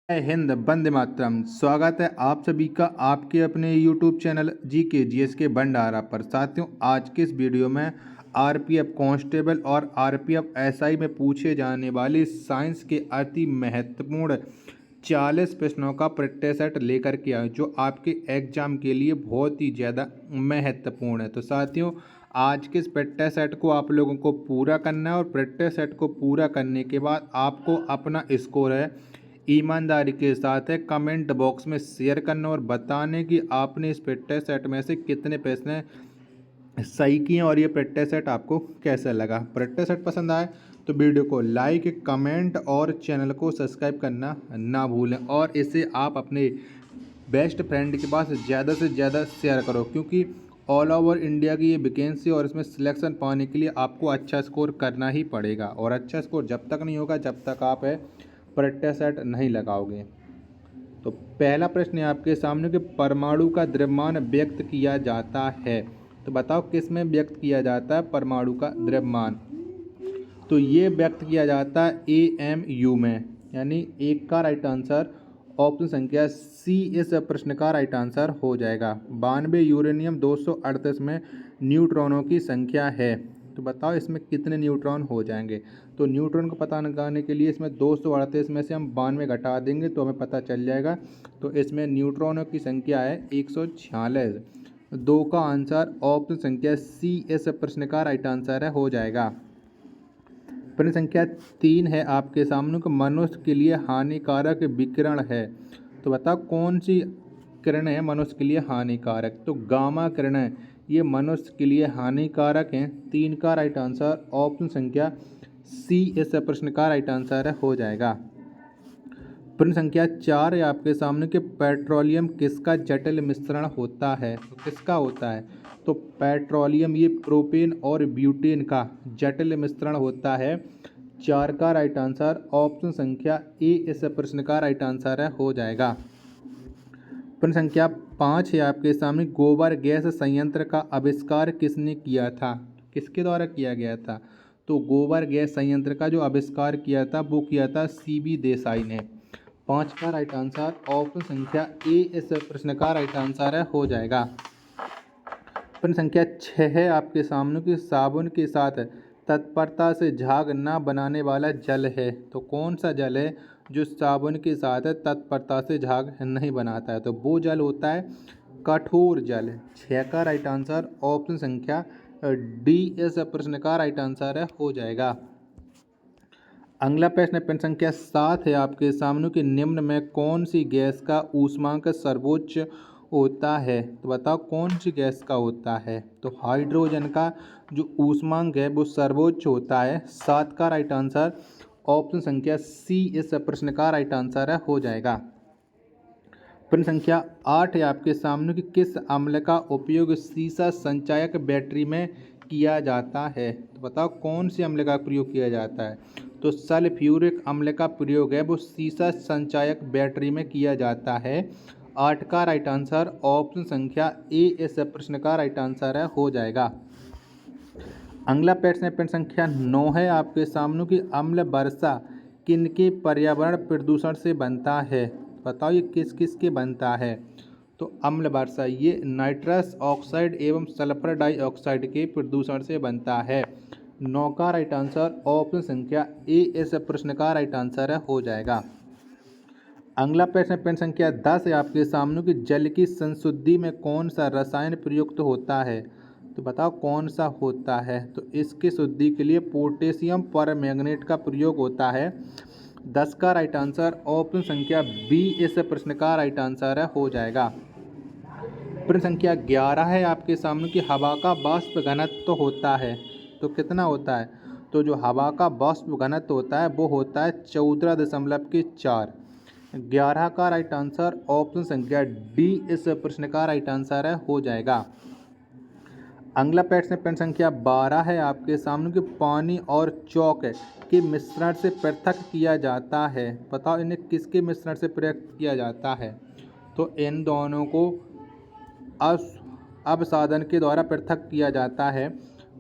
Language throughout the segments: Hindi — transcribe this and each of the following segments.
जय हिंद, वंदे मातरम। स्वागत है आप सभी का आपके अपने यूट्यूब चैनल जीके जीएस के भंडारा पर। साथियों, आज के इस वीडियो में आरपीएफ कांस्टेबल और आरपीएफ एसआई में पूछे जाने वाले साइंस के अति महत्वपूर्ण 40 प्रश्नों का प्रैक्टिस सेट लेकर के आए, जो आपके एग्जाम के लिए बहुत ही ज़्यादा महत्वपूर्ण है। तो साथियों, आज के इस प्रैक्टिस सेट को आप लोगों को पूरा करना है और प्रैक्टिस सेट को पूरा करने के बाद आपको अपना स्कोर है ईमानदारी के साथ है कमेंट बॉक्स में शेयर करना और बताने कि आपने इस प्रैक्टिस सेट में से कितने प्रश्न सही किए और ये प्रैक्टिस सेट आपको कैसा लगा। प्रैक्टिस सेट पसंद आए तो वीडियो को लाइक, कमेंट और चैनल को सब्सक्राइब करना ना भूलें और इसे आप अपने बेस्ट फ्रेंड के पास ज़्यादा से ज़्यादा शेयर करो, क्योंकि ऑल ओवर इंडिया की ये वैकेंसी और इसमें सिलेक्शन पाने के लिए आपको अच्छा स्कोर करना ही पड़ेगा। और अच्छा स्कोर जब तक नहीं होगा जब तक आप प्रैक्टिस सेट नहीं लगाओगे। तो पहला प्रश्न है आपके सामने कि परमाणु का द्रव्यमान व्यक्त किया जाता है, तो बताओ किस में व्यक्त किया जाता है परमाणु का द्रव्यमान। तो ये व्यक्त किया जाता है AMU में, यानी एक का राइट आंसर ऑप्शन संख्या सी इस प्रश्न का राइट आंसर हो जाएगा। 92 यूरेनियम 238 में न्यूट्रॉनों की संख्या है, तो बताओ इसमें कितने न्यूट्रॉन हो जाएंगे। तो न्यूट्रॉन को पता लगाने के लिए इसमें 238 में से हम 92 घटा देंगे तो हमें पता चल जाएगा। तो इसमें न्यूट्रॉनों की संख्या है 146। 2 का आंसर ऑप्शन संख्या सी इस प्रश्न का राइट आंसर है हो जाएगा। प्रश्न संख्या 3 है आपके सामने कि मनुष्य के लिए हानिकारक विकिरण है, तो बताओ कौन सी किरण है मनुष्य के लिए हानिकारक। तो गामा किरण ये मनुष्य के लिए हानिकारक हैं। 3 का राइट आंसर ऑप्शन संख्या सी इस प्रश्न का राइट आंसर है हो जाएगा। प्रश्न संख्या 4 है आपके सामने कि पेट्रोलियम किसका जटिल मिश्रण होता है, तो किसका होता है। तो पेट्रोलियम ये प्रोपेन और ब्यूटेन का जटिल मिश्रण होता है। 4 का राइट आंसर ऑप्शन संख्या ए इस प्रश्न का राइट आंसर है हो जाएगा। प्रश्न संख्या 5 है आपके सामने गोबर गैस संयंत्र का आविष्कार किसने किया था, किसके द्वारा किया गया था। तो गोबर गैस संयंत्र का जो आविष्कार किया था वो किया था CB देसाई ने। 5 का राइट आंसर ऑप्शन संख्या ए इस प्रश्न का राइट आंसर है हो जाएगा। प्रश्न संख्या 6 है आपके सामने कि साबुन के साथ तत्परता से झाग न बनाने वाला जल है, तो कौन सा जल है जो साबुन के साथ तत्परता से झाग नहीं बनाता है। तो वो जल होता है कठोर जल। 6 का राइट आंसर ऑप्शन संख्या डी इस प्रश्न का राइट आंसर है हो जाएगा। अगला प्रश्न प्रश्न संख्या 7 है आपके सामने कि निम्न में कौन सी गैस का ऊष्मांक सर्वोच्च होता है, तो बताओ कौन सी गैस का होता है। तो हाइड्रोजन का जो ऊष्मांक है वो सर्वोच्च होता है। 7 का राइट आंसर ऑप्शन संख्या सी इस प्रश्न का राइट आंसर है हो जाएगा। प्रश्न संख्या 8 है आपके सामने कि किस अम्ल का उपयोग सीसा संचायक बैटरी में किया जाता है, तो बताओ कौन से अम्ल का प्रयोग किया जाता है। तो सल्फ्यूरिक अम्ल का प्रयोग है वो सीसा संचायक बैटरी में किया जाता है। 8 का राइट आंसर ऑप्शन संख्या ए इस प्रश्न का राइट आंसर है हो जाएगा। अगला प्रश्न प्रश्न संख्या 9 है आपके सामने कि अम्ल वर्षा किनके पर्यावरण प्रदूषण से बनता है, बताओ ये किस किस के बनता है। तो अम्ल वर्षा ये नाइट्रस ऑक्साइड एवं सल्फर डाइऑक्साइड के प्रदूषण से बनता है। 9 का राइट आंसर ऑप्शन संख्या ए इस प्रश्न का राइट आंसर है हो जाएगा। अगला प्रश्न प्रश्न संख्या 10 है आपके सामने कि जल की संशुद्धि में कौन सा रसायन प्रयुक्त होता है, तो बताओ कौन सा होता है। तो इसकी शुद्धि के लिए पोटेशियम परमैंगनेट का प्रयोग होता है। 10 का राइट आंसर ऑप्शन संख्या बी इस प्रश्न का राइट आंसर है हो जाएगा। प्रश्न संख्या 11 है आपके सामने कि हवा का वाष्प घनत्व होता है, तो कितना होता है। तो जो हवा का वाष्प घनत्व होता है वो होता है 14.4। 11 का राइट आंसर ऑप्शन संख्या डी इस प्रश्न का राइट आंसर है हो जाएगा। अगला प्रश्न प्रश्न संख्या 12 है आपके सामने कि पानी और चौक के मिश्रण से पृथक किया जाता है, बताओ इन्हें किसके मिश्रण से पृथक किया जाता है। तो इन दोनों को अपसाधन के द्वारा पृथक किया जाता है।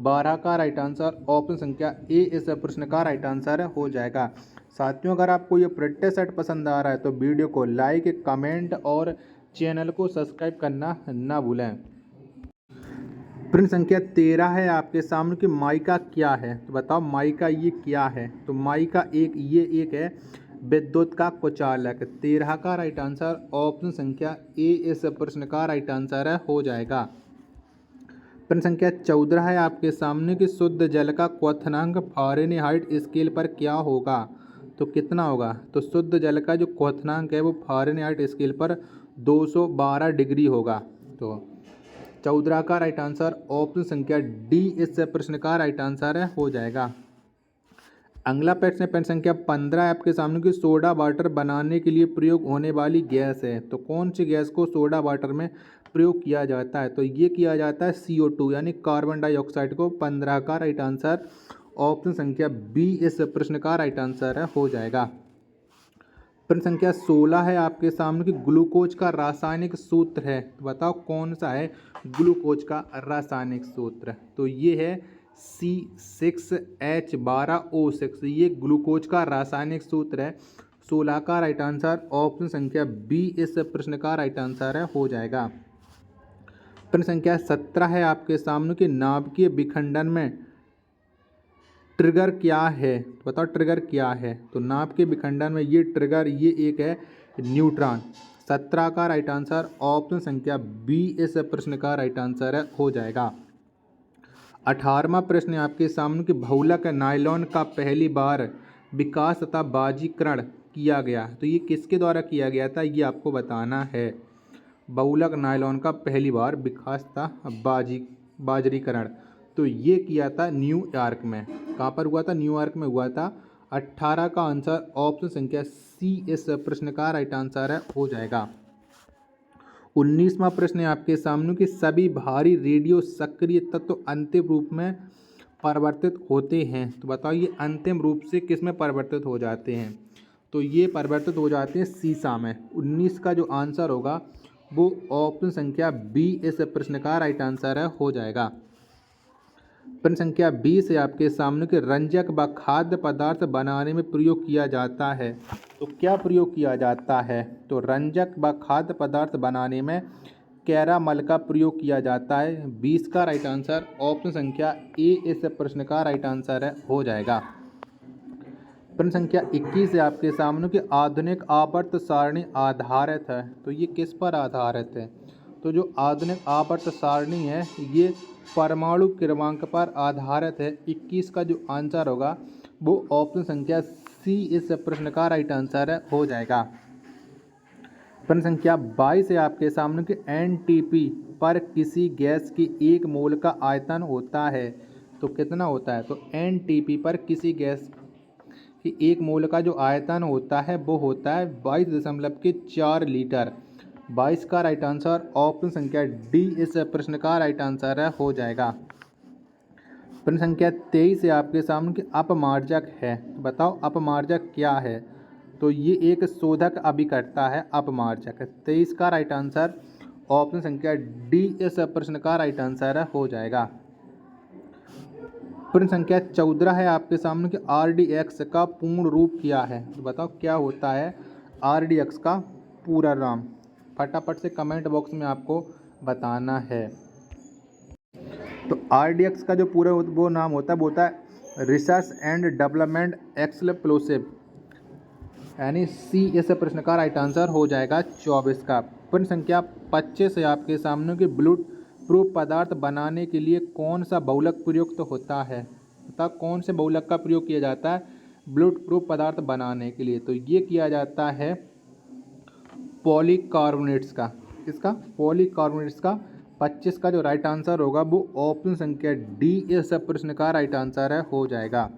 12 का राइट आंसर ऑप्शन संख्या ए इस प्रश्न का राइट आंसर हो जाएगा। साथियों, अगर आपको ये प्रिंटेड सेट पसंद आ रहा है तो वीडियो को लाइक, कमेंट और चैनल को सब्सक्राइब करना ना भूलें। प्रश्न संख्या 13 है आपके सामने कि माइका क्या है। तो बताओ माइका ये क्या है। तो माइका एक है विद्युत का कुचालक। 13 का राइट आंसर ऑप्शन संख्या ए इस प्रश्न का राइट आंसर है हो जाएगा। प्रश्न संख्या 14 है आपके सामने कि शुद्ध जल का क्वथनांक फ़ारेनहाइट स्केल पर क्या होगा। तो कितना होगा। तो शुद्ध जल का जो क्वथनांक है वो फ़ारेनहाइट स्केल पर 212 डिग्री होगा। तो 14 का राइट आंसर ऑप्शन संख्या डी इस प्रश्न का राइट आंसर है हो जाएगा। अगला प्रश्न संख्या 15 है आपके सामने कि सोडा वाटर बनाने के लिए प्रयोग होने वाली गैस है। तो कौन सी गैस को सोडा वाटर में प्रयोग किया जाता है। तो ये किया जाता है CO2 यानी कार्बन डाइऑक्साइड को। 15 का राइट आंसर ऑप्शन संख्या बी इस प्रश्न का राइट आंसर है हो जाएगा। प्रश्न संख्या 16 है आपके सामने कि ग्लूकोज का रासायनिक सूत्र है। तो बताओ कौन सा है ग्लूकोज का रासायनिक सूत्र। तो ये है C6H12O6। ये ग्लूकोज का रासायनिक सूत्र है। 16 का राइट आंसर ऑप्शन संख्या बी इस प्रश्न का राइट आंसर है हो जाएगा। प्रश्न संख्या 17 है आपके सामने कि नाभिकीय विखंडन में ट्रिगर क्या है। तो बताओ ट्रिगर क्या है। तो नाभिकीय विखंडन में ये ट्रिगर ये एक है न्यूट्रॉन। 17 का राइट आंसर ऑप्शन संख्या बी इस प्रश्न का राइट आंसर है हो जाएगा। 18वां प्रश्न आपके सामने कि बहुलक नायलॉन का पहली बार विकास तथा बाजीकरण किया गया। तो ये किसके द्वारा किया गया था ये आपको बताना है। बहुलक नायलॉन का पहली बार विकास तथा बाजरीकरण तो ये किया था न्यूयॉर्क में। कहाँ पर हुआ था। न्यूयॉर्क में हुआ था। 18 का आंसर ऑप्शन संख्या सी इस प्रश्न का राइट आंसर है हो जाएगा। 19वां प्रश्न है आपके सामने कि सभी भारी रेडियो सक्रिय तत्व अंतिम रूप में परिवर्तित होते हैं। तो बताओ ये अंतिम रूप से किस में परिवर्तित हो जाते हैं। तो ये परिवर्तित हो जाते हैं सीसा में। 19 का जो आंसर होगा वो ऑप्शन संख्या बी इस प्रश्न का राइट आंसर है हो जाएगा। प्रश्न संख्या 20 है आपके सामने कि रंजक व खाद्य पदार्थ बनाने में प्रयोग किया जाता है। तो क्या प्रयोग किया जाता है। तो रंजक व खाद्य पदार्थ बनाने में कैरामल का प्रयोग किया जाता है। 20 का राइट आंसर ऑप्शन संख्या ए इस प्रश्न का राइट आंसर है हो जाएगा। प्रश्न संख्या 21 है आपके सामने कि आधुनिक आवर्त सारणी आधारित है। तो ये किस पर आधारित है। तो जो आधुनिक आवर्त सारणी है ये परमाणु क्रमांक पर आधारित है। 21 का जो आंसर होगा वो ऑप्शन संख्या सी इस प्रश्न का राइट आंसर है हो जाएगा। प्रश्न संख्या 22 है आपके सामने कि NTP पर किसी गैस की एक मोल का आयतन होता है। तो कितना होता है। तो NTP पर किसी गैस कि एक मोल का जो आयतन होता है वो होता है 22.4 लीटर। 22 का राइट आंसर ऑप्शन संख्या डी इस प्रश्न का राइट आंसर है हो जाएगा। प्रश्न संख्या 23 है आपके सामने कि अपमार्जक है। बताओ अपमार्जक क्या है। तो ये एक शोधक अभिकर्ता है अपमार्जक। 23 का राइट आंसर ऑप्शन संख्या डी इस प्रश्न का राइट आंसर है हो जाएगा। प्रश्न संख्या 14 है आपके सामने कि RDX का पूर्ण रूप क्या है। तो बताओ क्या होता है RDX का पूरा नाम। फटाफट से कमेंट बॉक्स में आपको बताना है। तो RDX का जो पूरा वो नाम होता है वो होता है रिसर्च एंड डेवलपमेंट एक्सप्लोसिव यानी सी इस प्रश्न का राइट आंसर हो जाएगा 24 का। प्रश्न संख्या 25 है आपके सामने कि ब्लूट प्रूफ पदार्थ बनाने के लिए कौन सा बहुलक प्रयुक्त होता है। तथा कौन से बहुलक का प्रयोग किया जाता है ब्लूट प्रूफ पदार्थ बनाने के लिए। तो ये किया जाता है पॉलीकार्बोनेट्स का। इसका पॉलीकार्बोनेट्स का। 25 का जो राइट आंसर होगा वो ऑप्शन संख्या डी इस प्रश्न का राइट आंसर है हो जाएगा।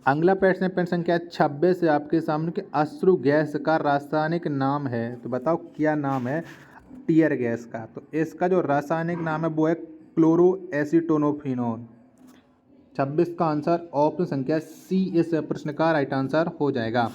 अगला प्रश्न है प्रश्न संख्या 26 है आपके सामने कि अश्रु गैस का रासायनिक नाम है। तो बताओ क्या नाम है टीयर गैस का। तो इसका जो रासायनिक नाम है वो है क्लोरोएसीटोनोफिनोन। 26 का आंसर ऑप्शन संख्या सी इस प्रश्न का राइट आंसर हो जाएगा।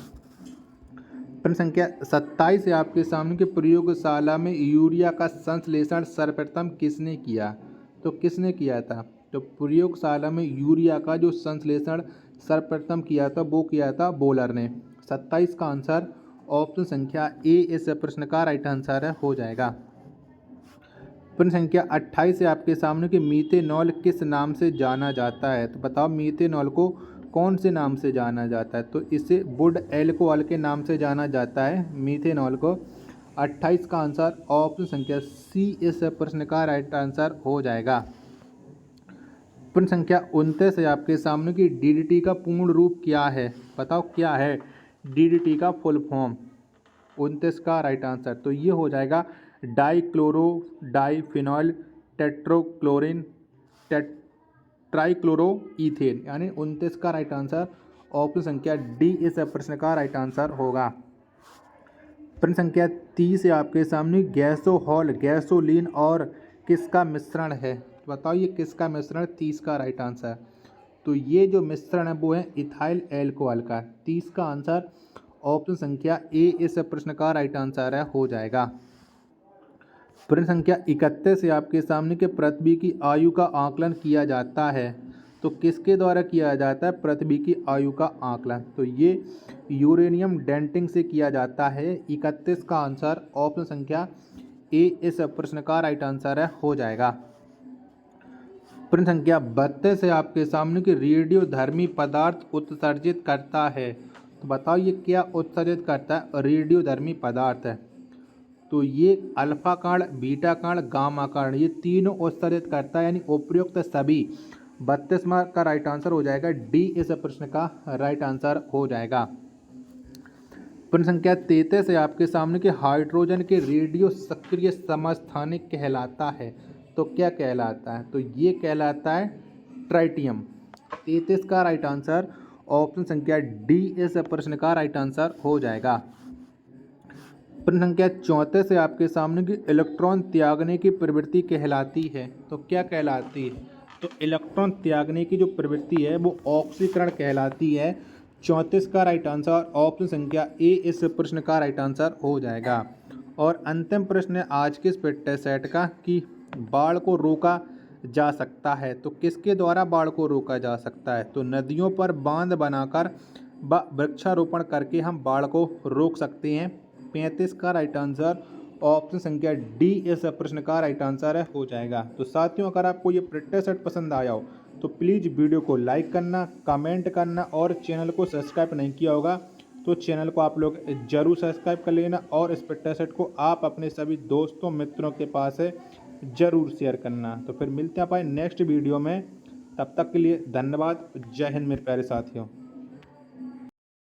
प्रश्न संख्या 27 है आपके सामने कि प्रयोगशाला में यूरिया का संश्लेषण सर्वप्रथम किसने किया। तो किसने किया था। तो प्रयोगशाला में यूरिया का जो संश्लेषण सर्वप्रथम किया था वो किया था बोलर ने। 27 का आंसर ऑप्शन संख्या ए इस प्रश्न का राइट आंसर है हो जाएगा। प्रश्न संख्या 28 है आपके सामने कि मीथेनॉल किस नाम से जाना जाता है। तो बताओ मीथेनॉल को कौन से नाम से जाना जाता है। तो इसे वुड एल्कोहल के नाम से जाना जाता है मीथेनॉल को। 28 का आंसर ऑप्शन संख्या सी इस प्रश्न का राइट आंसर हो जाएगा। प्रश्न संख्या 29 है आपके सामने कि डीडीटी का पूर्ण रूप क्या है। बताओ क्या है डीडीटी का फुल फॉर्म। 29 का राइट आंसर तो ये हो जाएगा डाइक्लोरो डाइफिनॉल टेट्रोक्लोरिन ट्राइक्लोरोईथेन, यानी 29 का राइट आंसर ऑप्शन संख्या डी इस प्रश्न का राइट आंसर होगा। प्रश्न संख्या 30 है आपके सामने गैसोहॉल गैसोलीन और किसका मिश्रण है। बताओ ये किसका मिश्रण। 30 का राइट आंसर तो ये जो मिश्रण है वो है इथाइल एल्कोहल का। 30 का आंसर ऑप्शन संख्या ए इस प्रश्न का राइट आंसर है हो जाएगा। प्रश्न संख्या 31 है आपके सामने कि पृथ्वी की आयु का आकलन किया जाता है। तो किसके द्वारा किया जाता है पृथ्वी की आयु का आकलन। तो ये यूरेनियम डेटिंग से किया जाता है। 31 का आंसर ऑप्शन संख्या ए इस प्रश्न का राइट आंसर है हो जाएगा। प्रश्न संख्या 32 है आपके सामने कि रेडियोधर्मी पदार्थ उत्सर्जित करता है। तो बताओ ये क्या उत्सर्जित करता है। रेडियोधर्मी पदार्थ है तो ये अल्फा कण बीटा कण गामा कण ये तीनों उत्सर्जित करता है, यानी उपयुक्त सभी। 32 का राइट आंसर हो जाएगा डी इस प्रश्न का राइट आंसर हो जाएगा। प्रश्न संख्या 33 है आपके सामने कि हाइड्रोजन के रेडियो सक्रिय समस्थानिक कहलाता है। तो क्या कहलाता है। तो ये कहलाता है ट्राइटियम। 33 का राइट आंसर ऑप्शन संख्या डी इस प्रश्न का राइट आंसर हो जाएगा। प्रश्न संख्या 34 है आपके सामने कि इलेक्ट्रॉन त्यागने की प्रवृत्ति कहलाती है। तो क्या कहलाती है। तो इलेक्ट्रॉन त्यागने की जो प्रवृत्ति है वो ऑक्सीकरण कहलाती है। 34 का राइट आंसर ऑप्शन संख्या ए इस प्रश्न का राइट आंसर हो जाएगा। और अंतिम प्रश्न है आज के इस फिटनेस सेट का कि बाढ़ को रोका जा सकता है। तो किसके द्वारा बाढ़ को रोका जा सकता है। तो नदियों पर बांध बनाकर व वृक्षारोपण करके हम बाढ़ को रोक सकते हैं। 35 का राइट आंसर ऑप्शन संख्या डी इस प्रश्न का राइट आंसर है हो जाएगा। तो साथियों अगर आपको ये प्रैक्टिस सेट पसंद आया हो तो प्लीज़ वीडियो को लाइक करना कमेंट करना और चैनल को सब्सक्राइब नहीं किया होगा तो चैनल को आप लोग जरूर सब्सक्राइब कर लेना और इस प्रैक्टिस सेट को आप अपने सभी दोस्तों मित्रों के पास है ज़रूर शेयर करना। तो फिर मिलते हैं अपन नेक्स्ट वीडियो में, तब तक के लिए धन्यवाद। जय हिंद मेरे प्यारे साथियों।